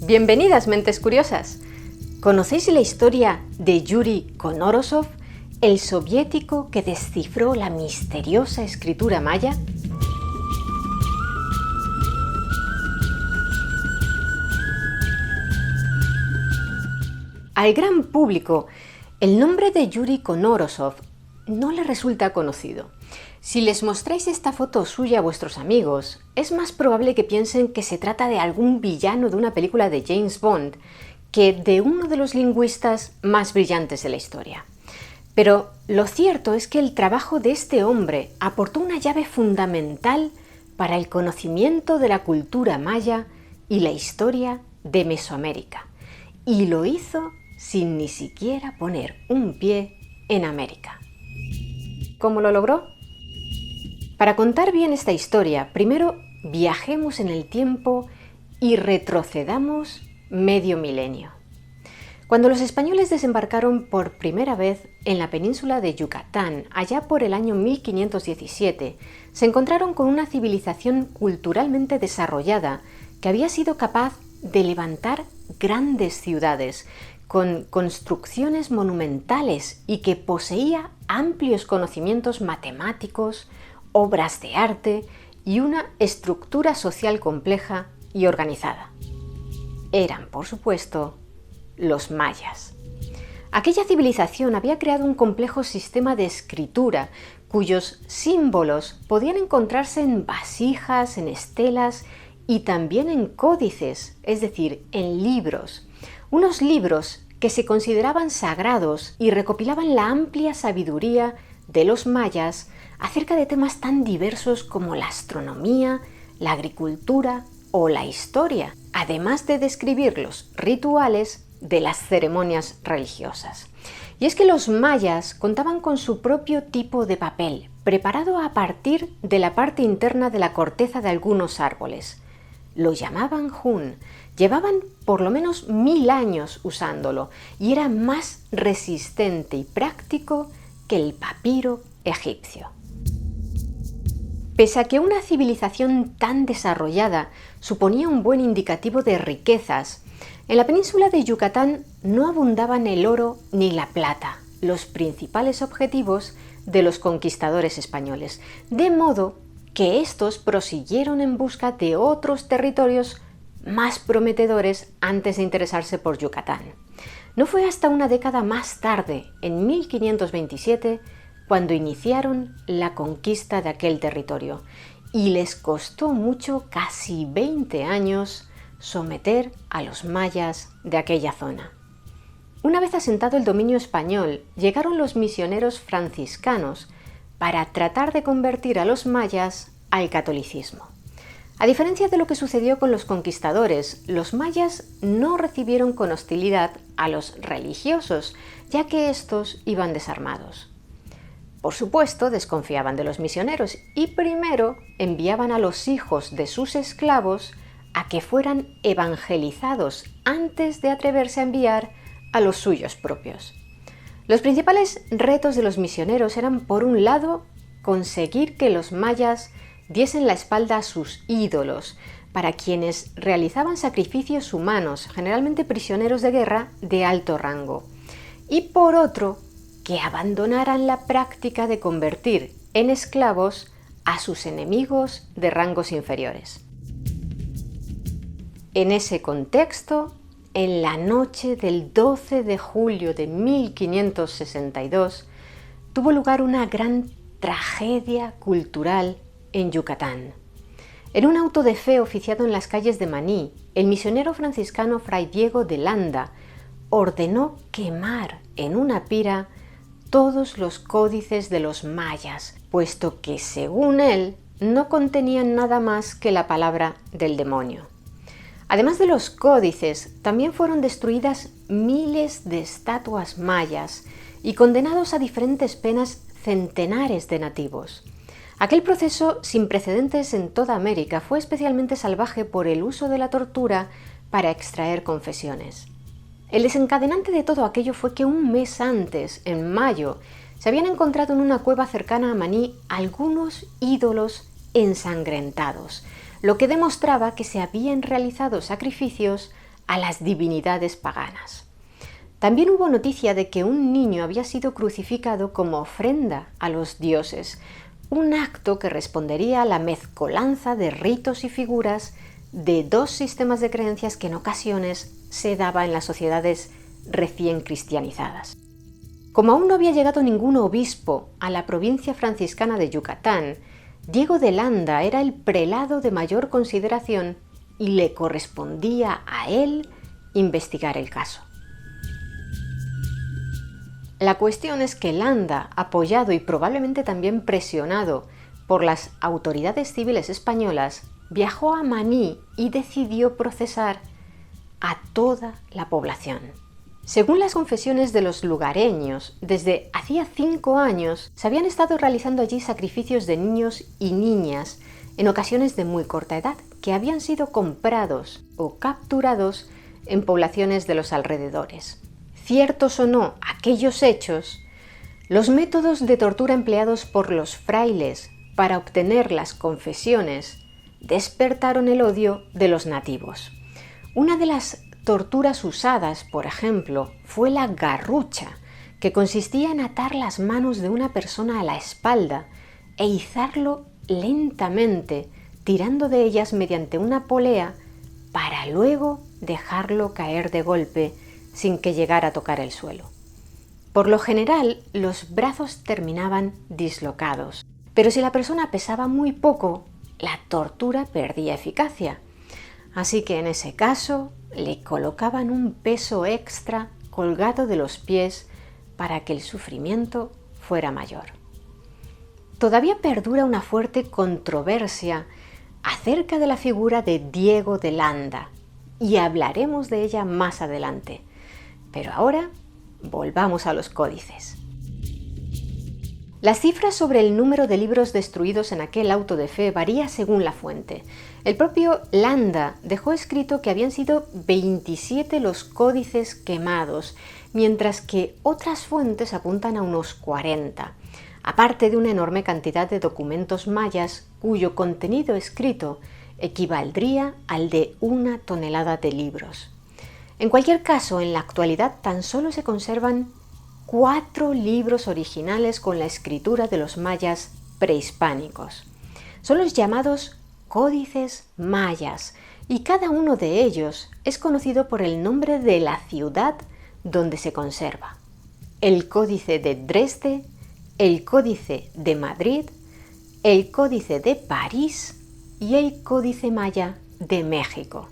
Bienvenidas, mentes curiosas. ¿Conocéis la historia de Yuri Konorosov, el soviético que descifró la misteriosa escritura maya? Al gran público, el nombre de Yuri Konorosov no le resulta conocido. Si les mostráis esta foto suya a vuestros amigos, es más probable que piensen que se trata de algún villano de una película de James Bond que de uno de los lingüistas más brillantes de la historia. Pero lo cierto es que el trabajo de este hombre aportó una llave fundamental para el conocimiento de la cultura maya y la historia de Mesoamérica. Y lo hizo sin ni siquiera poner un pie en América. ¿Cómo lo logró? Para contar bien esta historia, primero viajemos en el tiempo y retrocedamos medio milenio. Cuando los españoles desembarcaron por primera vez en la península de Yucatán, allá por el año 1517, se encontraron con una civilización culturalmente desarrollada que había sido capaz de levantar grandes ciudades con construcciones monumentales y que poseía amplios conocimientos matemáticos, obras de arte y una estructura social compleja y organizada. Eran, por supuesto, los mayas. Aquella civilización había creado un complejo sistema de escritura cuyos símbolos podían encontrarse en vasijas, en estelas y también en códices, es decir, en libros. Unos libros que se consideraban sagrados y recopilaban la amplia sabiduría de los mayas acerca de temas tan diversos como la astronomía, la agricultura o la historia, además de describir los rituales de las ceremonias religiosas. Y es que los mayas contaban con su propio tipo de papel, preparado a partir de la parte interna de la corteza de algunos árboles. Lo llamaban jun. Llevaban por lo menos 1000 años usándolo y era más resistente y práctico que el papiro egipcio. Pese a que una civilización tan desarrollada suponía un buen indicativo de riquezas, en la península de Yucatán no abundaban el oro ni la plata, los principales objetivos de los conquistadores españoles, de modo que estos prosiguieron en busca de otros territorios más prometedores antes de interesarse por Yucatán. No fue hasta una década más tarde, en 1527, cuando iniciaron la conquista de aquel territorio, y les costó mucho, casi 20 años, someter a los mayas de aquella zona. Una vez asentado el dominio español, llegaron los misioneros franciscanos para tratar de convertir a los mayas al catolicismo. A diferencia de lo que sucedió con los conquistadores, los mayas no recibieron con hostilidad a los religiosos, ya que estos iban desarmados. Por supuesto, desconfiaban de los misioneros y primero enviaban a los hijos de sus esclavos a que fueran evangelizados antes de atreverse a enviar a los suyos propios. Los principales retos de los misioneros eran, por un lado, conseguir que los mayas diesen la espalda a sus ídolos, para quienes realizaban sacrificios humanos, generalmente prisioneros de guerra de alto rango, y por otro, que abandonaran la práctica de convertir en esclavos a sus enemigos de rangos inferiores. En ese contexto, en la noche del 12 de julio de 1562, tuvo lugar una gran tragedia cultural en Yucatán. En un auto de fe oficiado en las calles de Maní, el misionero franciscano Fray Diego de Landa ordenó quemar en una pira todos los códices de los mayas, puesto que, según él, no contenían nada más que la palabra del demonio. Además de los códices, también fueron destruidas miles de estatuas mayas y condenados a diferentes penas centenares de nativos. Aquel proceso sin precedentes en toda América fue especialmente salvaje por el uso de la tortura para extraer confesiones. El desencadenante de todo aquello fue que un mes antes, en mayo, se habían encontrado en una cueva cercana a Maní algunos ídolos ensangrentados, lo que demostraba que se habían realizado sacrificios a las divinidades paganas. También hubo noticia de que un niño había sido crucificado como ofrenda a los dioses, un acto que respondería a la mezcolanza de ritos y figuras de dos sistemas de creencias que en ocasiones se daba en las sociedades recién cristianizadas. Como aún no había llegado ningún obispo a la provincia franciscana de Yucatán, Diego de Landa era el prelado de mayor consideración y le correspondía a él investigar el caso. La cuestión es que Landa, apoyado y probablemente también presionado por las autoridades civiles españolas, viajó a Maní y decidió procesar a toda la población. Según las confesiones de los lugareños, desde hacía 5 años se habían estado realizando allí sacrificios de niños y niñas, en ocasiones de muy corta edad, que habían sido comprados o capturados en poblaciones de los alrededores. Ciertos o no aquellos hechos, los métodos de tortura empleados por los frailes para obtener las confesiones despertaron el odio de los nativos. Una de las torturas usadas, por ejemplo, fue la garrucha, que consistía en atar las manos de una persona a la espalda e izarlo lentamente, tirando de ellas mediante una polea para luego dejarlo caer de golpe sin que llegara a tocar el suelo. Por lo general, los brazos terminaban dislocados, pero si la persona pesaba muy poco, la tortura perdía eficacia. Así que en ese caso le colocaban un peso extra colgado de los pies para que el sufrimiento fuera mayor. Todavía perdura una fuerte controversia acerca de la figura de Diego de Landa y hablaremos de ella más adelante. Pero ahora volvamos a los códices. Las cifras sobre el número de libros destruidos en aquel auto de fe varía según la fuente. El propio Landa dejó escrito que habían sido 27 los códices quemados, mientras que otras fuentes apuntan a unos 40, aparte de una enorme cantidad de documentos mayas cuyo contenido escrito equivaldría al de 1 tonelada de libros. En cualquier caso, en la actualidad tan solo se conservan 4 libros originales con la escritura de los mayas prehispánicos. Son los llamados códices mayas y cada uno de ellos es conocido por el nombre de la ciudad donde se conserva. El códice de Dresde, el códice de Madrid, el códice de París y el códice maya de México.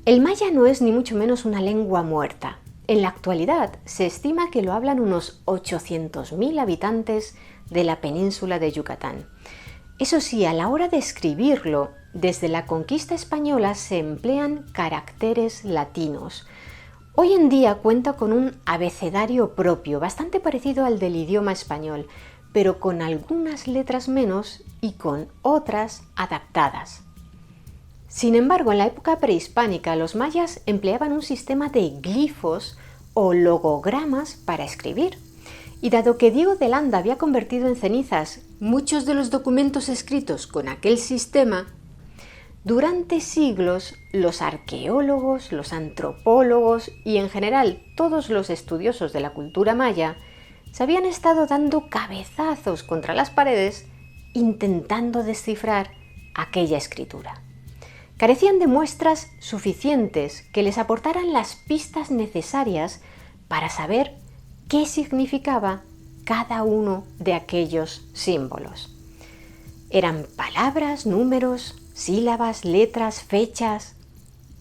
El maya no es ni mucho menos una lengua muerta. En la actualidad se estima que lo hablan unos 800.000 habitantes de la península de Yucatán. Eso sí, a la hora de escribirlo, desde la conquista española se emplean caracteres latinos. Hoy en día cuenta con un abecedario propio, bastante parecido al del idioma español, pero con algunas letras menos y con otras adaptadas. Sin embargo, en la época prehispánica, los mayas empleaban un sistema de glifos o logogramas para escribir. Y dado que Diego de Landa había convertido en cenizas muchos de los documentos escritos con aquel sistema, durante siglos los arqueólogos, los antropólogos y en general todos los estudiosos de la cultura maya se habían estado dando cabezazos contra las paredes intentando descifrar aquella escritura. Carecían de muestras suficientes que les aportaran las pistas necesarias para saber qué significaba cada uno de aquellos símbolos. ¿Eran palabras, números, sílabas, letras, fechas?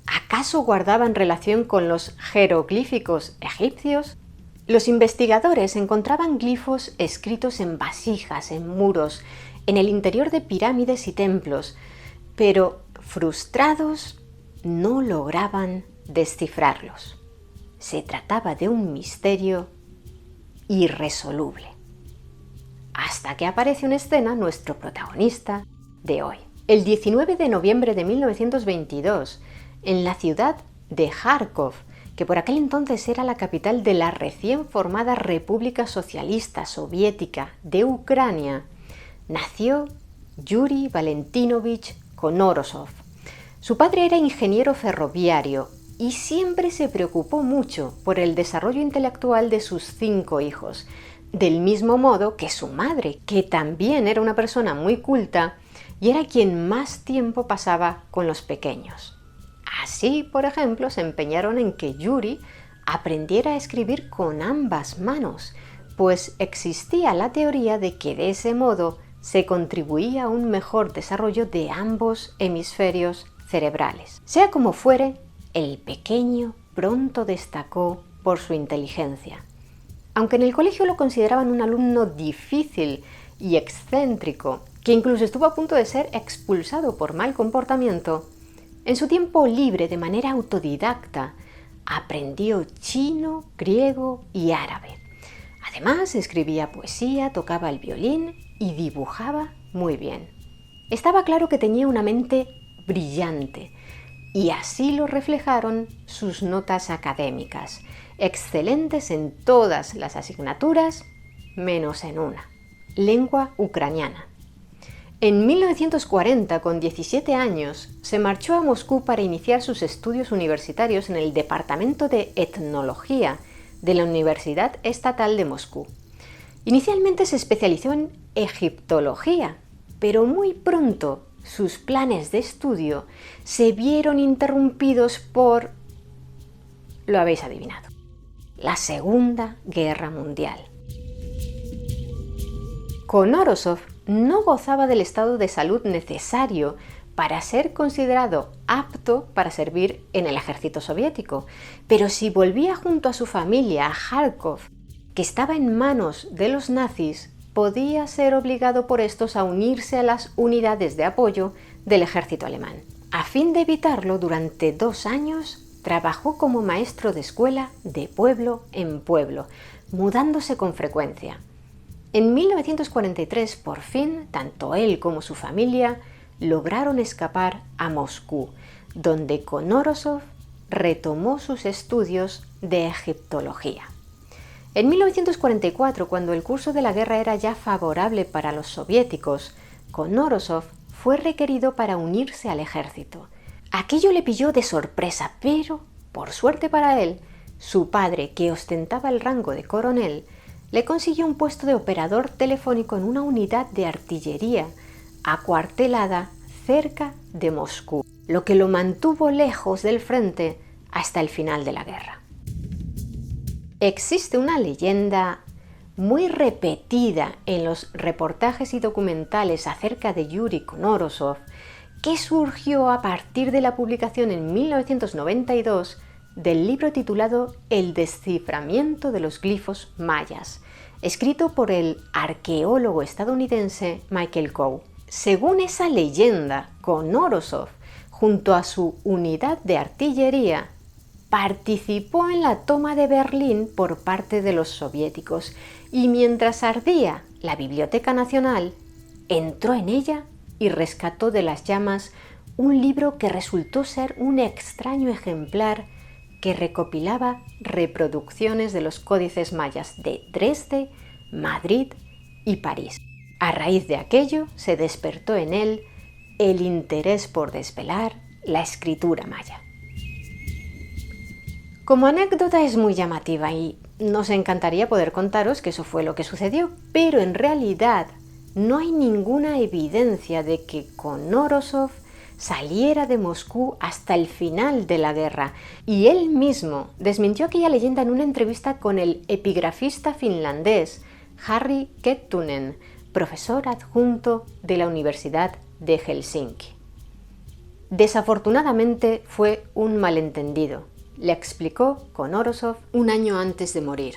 ¿Acaso guardaban relación con los jeroglíficos egipcios? Los investigadores encontraban glifos escritos en vasijas, en muros, en el interior de pirámides y templos, pero frustrados no lograban descifrarlos. Se trataba de un misterio irresoluble. Hasta que aparece en escena nuestro protagonista de hoy. El 19 de noviembre de 1922, en la ciudad de Járkov, que por aquel entonces era la capital de la recién formada República Socialista Soviética de Ucrania, nació Yuri Valentinovich Konorosov. Su padre era ingeniero ferroviario y siempre se preocupó mucho por el desarrollo intelectual de sus 5 hijos, del mismo modo que su madre, que también era una persona muy culta y era quien más tiempo pasaba con los pequeños. Así, por ejemplo, se empeñaron en que Yuri aprendiera a escribir con ambas manos, pues existía la teoría de que de ese modo se contribuía a un mejor desarrollo de ambos hemisferios cerebrales. Sea como fuere, el pequeño pronto destacó por su inteligencia. Aunque en el colegio lo consideraban un alumno difícil y excéntrico, que incluso estuvo a punto de ser expulsado por mal comportamiento, en su tiempo libre, de manera autodidacta, aprendió chino, griego y árabe. Además, escribía poesía, tocaba el violín y dibujaba muy bien. Estaba claro que tenía una mente brillante, y así lo reflejaron sus notas académicas, excelentes en todas las asignaturas, menos en una: lengua ucraniana. En 1940, con 17 años, se marchó a Moscú para iniciar sus estudios universitarios en el Departamento de Etnología de la Universidad Estatal de Moscú. Inicialmente se especializó en egiptología, pero muy pronto sus planes de estudio se vieron interrumpidos por, lo habéis adivinado, la Segunda Guerra Mundial. Konorosov no gozaba del estado de salud necesario para ser considerado apto para servir en el ejército soviético, pero si volvía junto a su familia a Kharkov, que estaba en manos de los nazis, podía ser obligado por estos a unirse a las unidades de apoyo del ejército alemán. A fin de evitarlo, durante 2 años trabajó como maestro de escuela de pueblo en pueblo, mudándose con frecuencia. En 1943, por fin, tanto él como su familia lograron escapar a Moscú, donde Konorosov retomó sus estudios de egiptología. En 1944, cuando el curso de la guerra era ya favorable para los soviéticos, Konorosov fue requerido para unirse al ejército. Aquello le pilló de sorpresa, pero, por suerte para él, su padre, que ostentaba el rango de coronel, le consiguió un puesto de operador telefónico en una unidad de artillería acuartelada cerca de Moscú, lo que lo mantuvo lejos del frente hasta el final de la guerra. Existe una leyenda muy repetida en los reportajes y documentales acerca de Yuri Konorosov, que surgió a partir de la publicación en 1992 del libro titulado El desciframiento de los glifos mayas, escrito por el arqueólogo estadounidense Michael Coe. Según esa leyenda, Konorosov, junto a su unidad de artillería, participó en la toma de Berlín por parte de los soviéticos y mientras ardía la Biblioteca Nacional, entró en ella y rescató de las llamas un libro que resultó ser un extraño ejemplar que recopilaba reproducciones de los códices mayas de Dresde, Madrid y París. A raíz de aquello se despertó en él el interés por desvelar la escritura maya. Como anécdota es muy llamativa y nos encantaría poder contaros que eso fue lo que sucedió, pero en realidad no hay ninguna evidencia de que Konorosov saliera de Moscú hasta el final de la guerra, y él mismo desmintió aquella leyenda en una entrevista con el epigrafista finlandés Harri Kettunen, profesor adjunto de la Universidad de Helsinki. Desafortunadamente fue un malentendido, le explicó Konorosov un año antes de morir.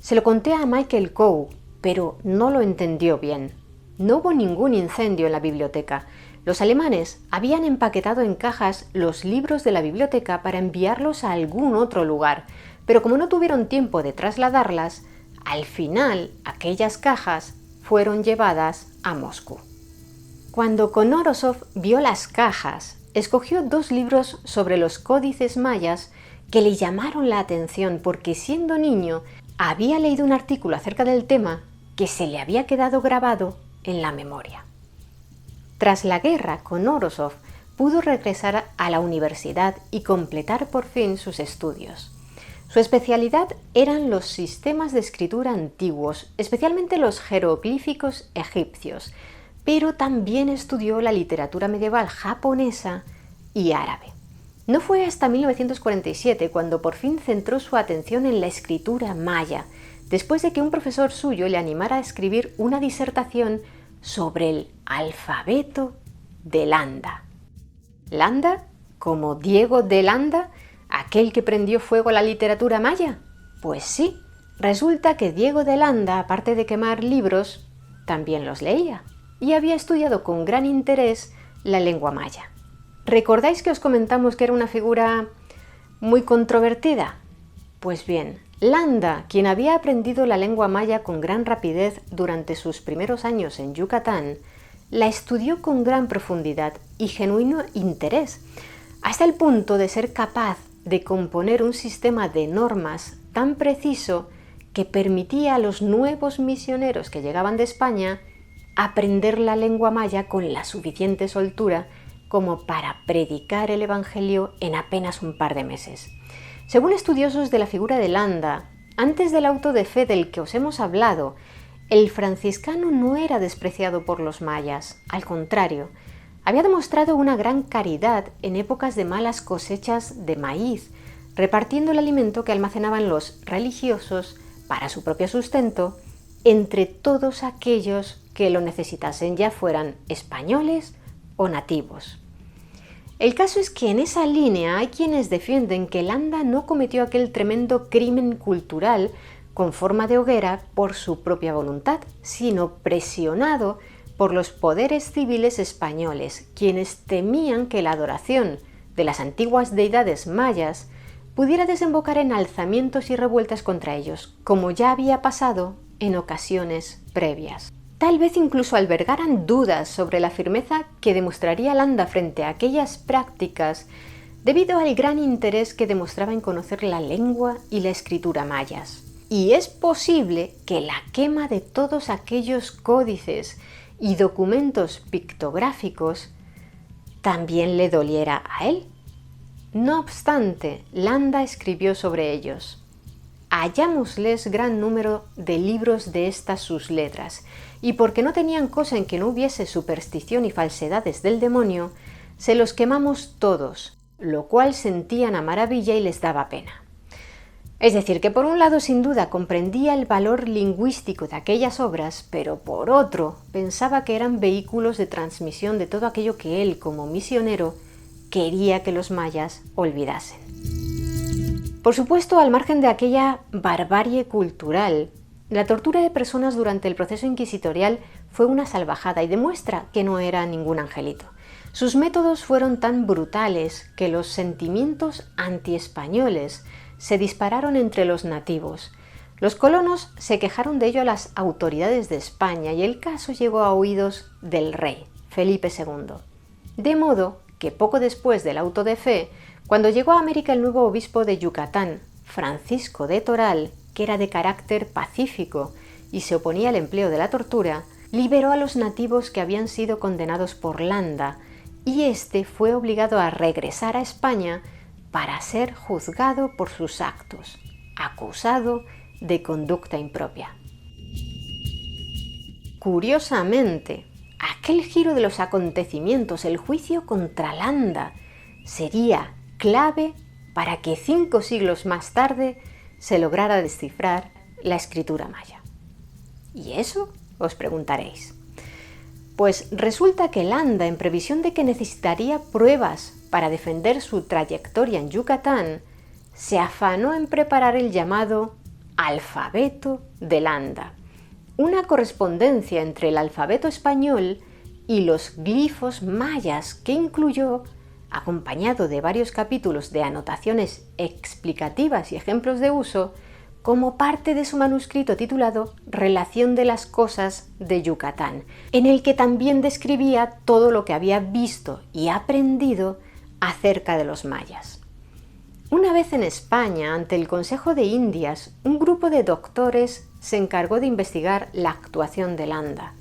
Se lo conté a Michael Coe, pero no lo entendió bien. No hubo ningún incendio en la biblioteca. Los alemanes habían empaquetado en cajas los libros de la biblioteca para enviarlos a algún otro lugar, pero como no tuvieron tiempo de trasladarlas, al final aquellas cajas fueron llevadas a Moscú. Cuando Konorosov vio las cajas, escogió 2 libros sobre los códices mayas que le llamaron la atención porque, siendo niño, había leído un artículo acerca del tema que se le había quedado grabado en la memoria. Tras la guerra, Konorosov pudo regresar a la universidad y completar por fin sus estudios. Su especialidad eran los sistemas de escritura antiguos, especialmente los jeroglíficos egipcios, pero también estudió la literatura medieval japonesa y árabe. No fue hasta 1947 cuando por fin centró su atención en la escritura maya, después de que un profesor suyo le animara a escribir una disertación sobre el alfabeto de Landa. ¿Landa? ¿Como Diego de Landa? ¿Aquel que prendió fuego a la literatura maya? Pues sí, resulta que Diego de Landa, aparte de quemar libros, también los leía y había estudiado con gran interés la lengua maya. ¿Recordáis que os comentamos que era una figura muy controvertida? Pues bien, Landa, quien había aprendido la lengua maya con gran rapidez durante sus primeros años en Yucatán, la estudió con gran profundidad y genuino interés, hasta el punto de ser capaz de componer un sistema de normas tan preciso que permitía a los nuevos misioneros que llegaban de España aprender la lengua maya con la suficiente soltura como para predicar el Evangelio en apenas un par de meses. Según estudiosos de la figura de Landa, antes del auto de fe del que os hemos hablado, el franciscano no era despreciado por los mayas, al contrario, había demostrado una gran caridad en épocas de malas cosechas de maíz, repartiendo el alimento que almacenaban los religiosos para su propio sustento entre todos aquellos que lo necesitasen, ya fueran españoles o nativos. El caso es que en esa línea hay quienes defienden que Landa no cometió aquel tremendo crimen cultural con forma de hoguera por su propia voluntad, sino presionado por los poderes civiles españoles, quienes temían que la adoración de las antiguas deidades mayas pudiera desembocar en alzamientos y revueltas contra ellos, como ya había pasado en ocasiones previas. Tal vez incluso albergaran dudas sobre la firmeza que demostraría Landa frente a aquellas prácticas debido al gran interés que demostraba en conocer la lengua y la escritura mayas. Y es posible que la quema de todos aquellos códices y documentos pictográficos también le doliera a él. No obstante, Landa escribió sobre ellos: hallámosles gran número de libros de estas sus letras, y porque no tenían cosa en que no hubiese superstición y falsedades del demonio, se los quemamos todos, lo cual sentían a maravilla y les daba pena. Es decir, que por un lado sin duda comprendía el valor lingüístico de aquellas obras, pero por otro pensaba que eran vehículos de transmisión de todo aquello que él, como misionero, quería que los mayas olvidasen. Por supuesto, al margen de aquella barbarie cultural, la tortura de personas durante el proceso inquisitorial fue una salvajada y demuestra que no era ningún angelito. Sus métodos fueron tan brutales que los sentimientos antiespañoles se dispararon entre los nativos. Los colonos se quejaron de ello a las autoridades de España y el caso llegó a oídos del rey, Felipe II. De modo que poco después del auto de fe, cuando llegó a América el nuevo obispo de Yucatán, Francisco de Toral, que era de carácter pacífico y se oponía al empleo de la tortura, liberó a los nativos que habían sido condenados por Landa y éste fue obligado a regresar a España para ser juzgado por sus actos, acusado de conducta impropia. Curiosamente, aquel giro de los acontecimientos, el juicio contra Landa, sería clave para que 5 siglos más tarde se lograra descifrar la escritura maya. ¿Y eso? Os preguntaréis. Pues resulta que Landa, en previsión de que necesitaría pruebas para defender su trayectoria en Yucatán, se afanó en preparar el llamado alfabeto de Landa, una correspondencia entre el alfabeto español y los glifos mayas que incluyó, acompañado de varios capítulos de anotaciones explicativas y ejemplos de uso, como parte de su manuscrito titulado Relación de las cosas de Yucatán, en el que también describía todo lo que había visto y aprendido acerca de los mayas. Una vez en España, ante el Consejo de Indias, un grupo de doctores se encargó de investigar la actuación de Landa.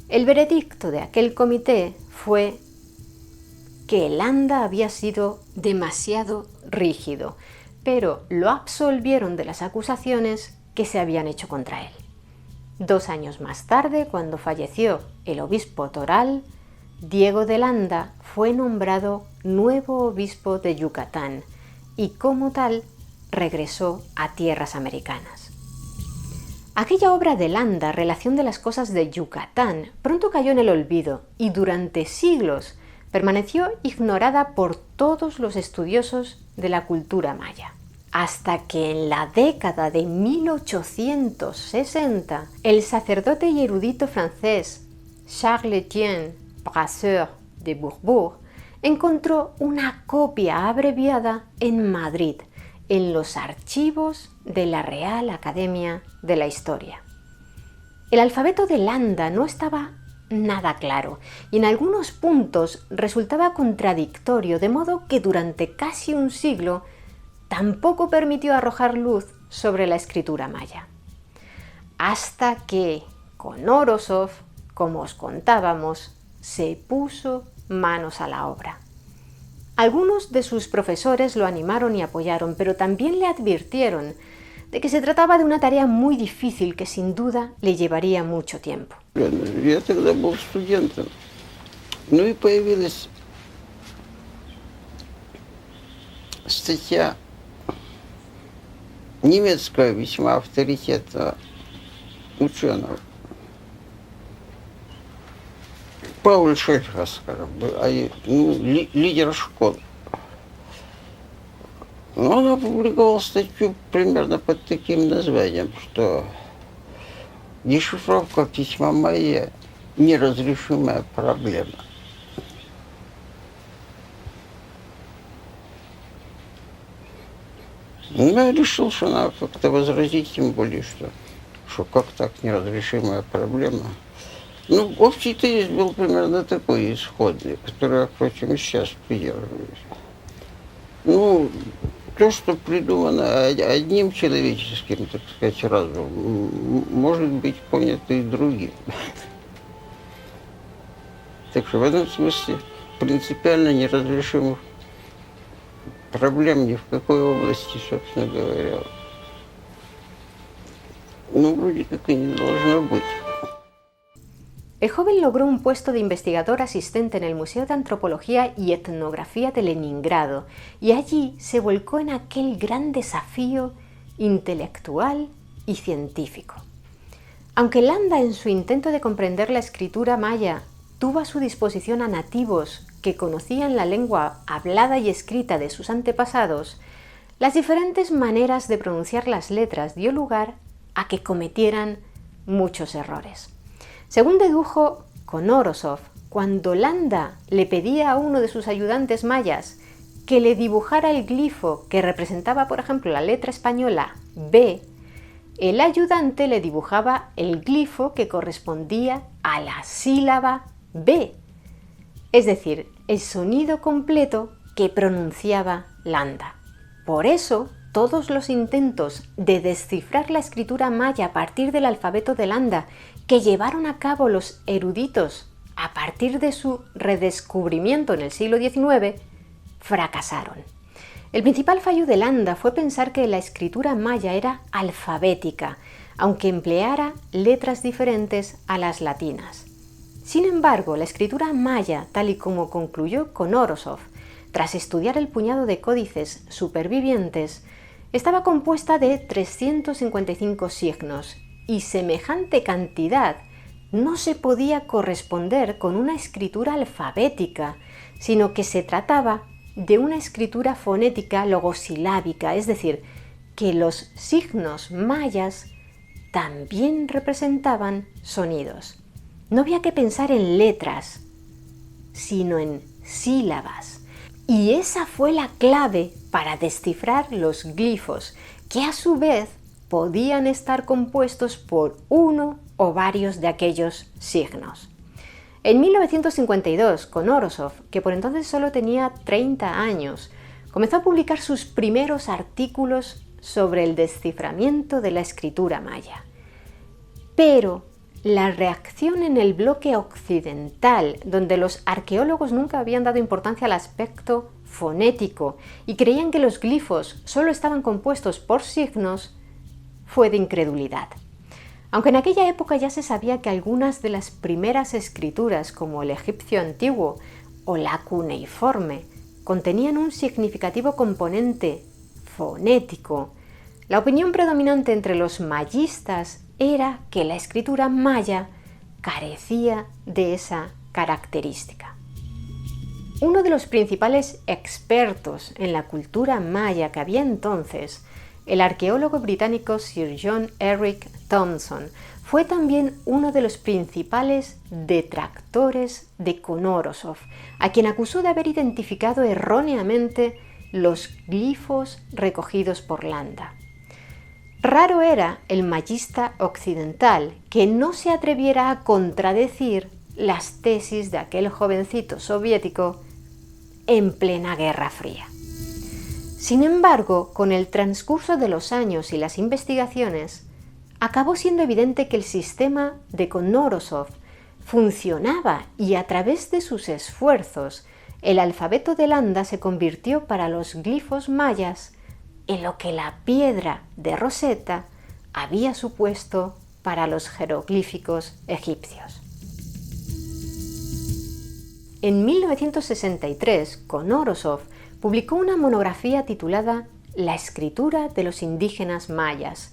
El veredicto de aquel comité fue que Landa había sido demasiado rígido, pero lo absolvieron de las acusaciones que se habían hecho contra él. 2 años más tarde, cuando falleció el obispo Toral, Diego de Landa fue nombrado nuevo obispo de Yucatán y como tal regresó a tierras americanas. Aquella obra de Landa, Relación de las cosas de Yucatán, pronto cayó en el olvido y durante siglos permaneció ignorada por todos los estudiosos de la cultura maya. Hasta que en la década de 1860, el sacerdote y erudito francés Charles-Étienne Brasseur de Bourbourg encontró una copia abreviada en Madrid, en los archivos de la Real Academia de la Historia. El alfabeto de Landa no estaba nada claro y en algunos puntos resultaba contradictorio, de modo que durante casi un siglo tampoco permitió arrojar luz sobre la escritura maya. Hasta que, con Orósov, como os contábamos, se puso manos a la obra. Algunos de sus profesores lo animaron y apoyaron, pero también le advirtieron de que se trataba de una tarea muy difícil que sin duda le llevaría mucho tiempo. Я тогда был студентом. Ну и появилась статья немецкого весьма авторитетного ученого Пауля Шельха, скажем, лидер школы. Он опубликовал статью примерно под таким названием, что дешифровка письма майя – неразрешимая проблема. Ну, я решил, что надо как-то возразить, тем более, что как так неразрешимая проблема. Ну, общий тезис был примерно такой исходный, который я, впрочем, и сейчас придерживаюсь. Ну, то, что придумано одним человеческим, так сказать, разумом, может быть понято и другим. Так что в этом смысле принципиально неразрешимых проблем ни в какой области, собственно говоря, ну, вроде как и не должно быть. El joven logró un puesto de investigador asistente en el Museo de Antropología y Etnografía de Leningrado y allí se volcó en aquel gran desafío intelectual y científico. Aunque Landa, en su intento de comprender la escritura maya, tuvo a su disposición a nativos que conocían la lengua hablada y escrita de sus antepasados, las diferentes maneras de pronunciar las letras dio lugar a que cometieran muchos errores. Según dedujo Konorosov, cuando Landa le pedía a uno de sus ayudantes mayas que le dibujara el glifo que representaba, por ejemplo, la letra española B, el ayudante le dibujaba el glifo que correspondía a la sílaba B, es decir, el sonido completo que pronunciaba Landa. Por eso, todos los intentos de descifrar la escritura maya a partir del alfabeto de Landa que llevaron a cabo los eruditos a partir de su redescubrimiento en el siglo XIX, fracasaron. El principal fallo de Landa fue pensar que la escritura maya era alfabética, aunque empleara letras diferentes a las latinas. Sin embargo, la escritura maya, tal y como concluyó Konorosov, tras estudiar el puñado de códices supervivientes, estaba compuesta de 355 signos y semejante cantidad no se podía corresponder con una escritura alfabética, sino que se trataba de una escritura fonética logosilábica, es decir, que los signos mayas también representaban sonidos. No había que pensar en letras, sino en sílabas. Y esa fue la clave para descifrar los glifos, que a su vez podían estar compuestos por uno o varios de aquellos signos. En 1952, Konorosov, que por entonces solo tenía 30 años, comenzó a publicar sus primeros artículos sobre el desciframiento de la escritura maya. Pero la reacción en el bloque occidental, donde los arqueólogos nunca habían dado importancia al aspecto fonético y creían que los glifos solo estaban compuestos por signos, fue de incredulidad. Aunque en aquella época ya se sabía que algunas de las primeras escrituras, como el egipcio antiguo o la cuneiforme, contenían un significativo componente fonético, la opinión predominante entre los mayistas era que la escritura maya carecía de esa característica. Uno de los principales expertos en la cultura maya que había entonces, el arqueólogo británico Sir John Eric Thompson, fue también uno de los principales detractores de Conorosov, a quien acusó de haber identificado erróneamente los glifos recogidos por Landa. Raro era el mayista occidental que no se atreviera a contradecir las tesis de aquel jovencito soviético en plena Guerra Fría. Sin embargo, con el transcurso de los años y las investigaciones, acabó siendo evidente que el sistema de Conorosov funcionaba y a través de sus esfuerzos, el alfabeto de Landa se convirtió para los glifos mayas en lo que la piedra de Rosetta había supuesto para los jeroglíficos egipcios. En 1963, Conorosov publicó una monografía titulada La escritura de los indígenas mayas,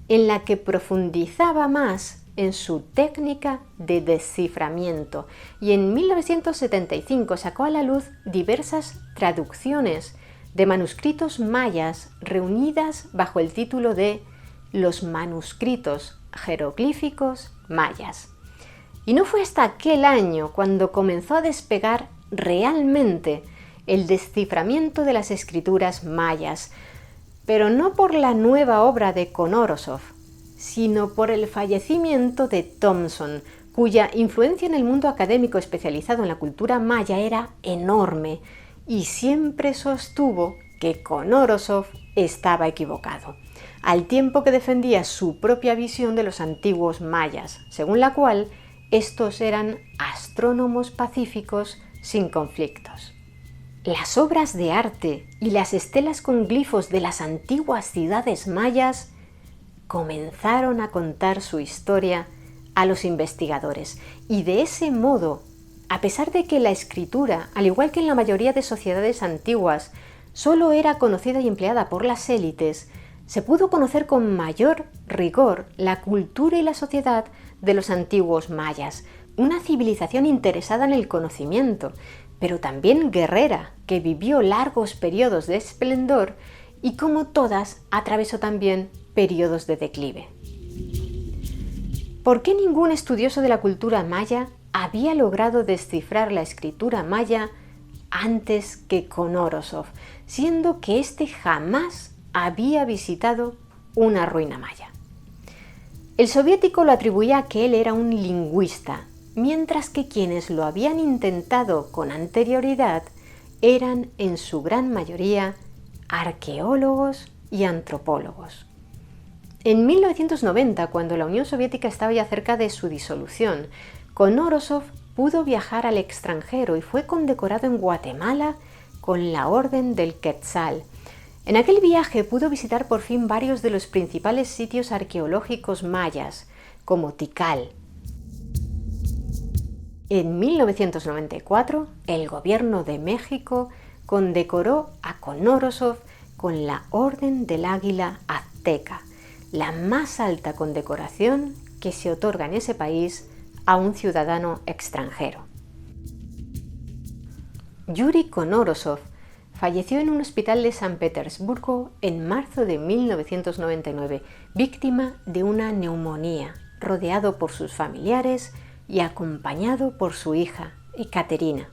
en la que profundizaba más en su técnica de desciframiento, y en 1975 sacó a la luz diversas traducciones de manuscritos mayas reunidas bajo el título de Los manuscritos jeroglíficos mayas. Y no fue hasta aquel año cuando comenzó a despegar realmente el desciframiento de las escrituras mayas, pero no por la nueva obra de Conorosov, sino por el fallecimiento de Thompson, cuya influencia en el mundo académico especializado en la cultura maya era enorme, y siempre sostuvo que Conorosov estaba equivocado, al tiempo que defendía su propia visión de los antiguos mayas, según la cual estos eran astrónomos pacíficos sin conflictos. Las obras de arte y las estelas con glifos de las antiguas ciudades mayas comenzaron a contar su historia a los investigadores, y de ese modo, a pesar de que la escritura, al igual que en la mayoría de sociedades antiguas, solo era conocida y empleada por las élites, se pudo conocer con mayor rigor la cultura y la sociedad de los antiguos mayas, una civilización interesada en el conocimiento, pero también guerrera, que vivió largos periodos de esplendor y, como todas, atravesó también periodos de declive. ¿Por qué ningún estudioso de la cultura maya había logrado descifrar la escritura maya antes que Conorosov, siendo que éste jamás había visitado una ruina maya? El soviético lo atribuía a que él era un lingüista, mientras que quienes lo habían intentado con anterioridad eran en su gran mayoría arqueólogos y antropólogos. En 1990, cuando la Unión Soviética estaba ya cerca de su disolución, Conorosov pudo viajar al extranjero y fue condecorado en Guatemala con la Orden del Quetzal. En aquel viaje pudo visitar por fin varios de los principales sitios arqueológicos mayas, como Tikal. En 1994, el gobierno de México condecoró a Conorosov con la Orden del Águila Azteca, la más alta condecoración que se otorga en ese país a un ciudadano extranjero. Yuri Conorosov falleció en un hospital de San Petersburgo en marzo de 1999, víctima de una neumonía, rodeado por sus familiares y acompañado por su hija, Ekaterina.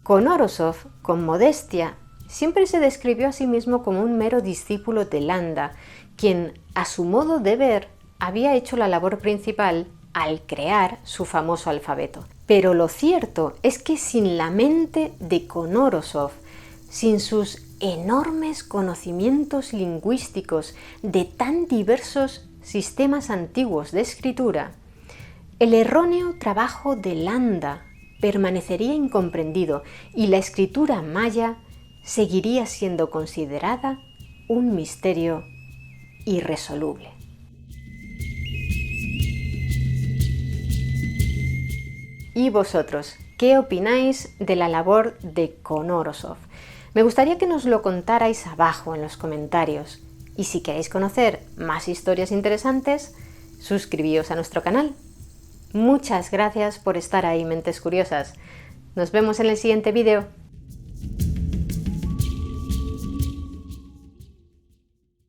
Conorosov, con modestia, siempre se describió a sí mismo como un mero discípulo de Landa, quien, a su modo de ver, había hecho la labor principal al crear su famoso alfabeto. Pero lo cierto es que sin la mente de Conorosov, sin sus enormes conocimientos lingüísticos de tan diversos sistemas antiguos de escritura, el erróneo trabajo de Landa permanecería incomprendido y la escritura maya seguiría siendo considerada un misterio irresoluble. ¿Y vosotros, qué opináis de la labor de Konorosov? Me gustaría que nos lo contarais abajo en los comentarios. Y si queréis conocer más historias interesantes, suscribíos a nuestro canal. Muchas gracias por estar ahí, mentes curiosas. Nos vemos en el siguiente vídeo.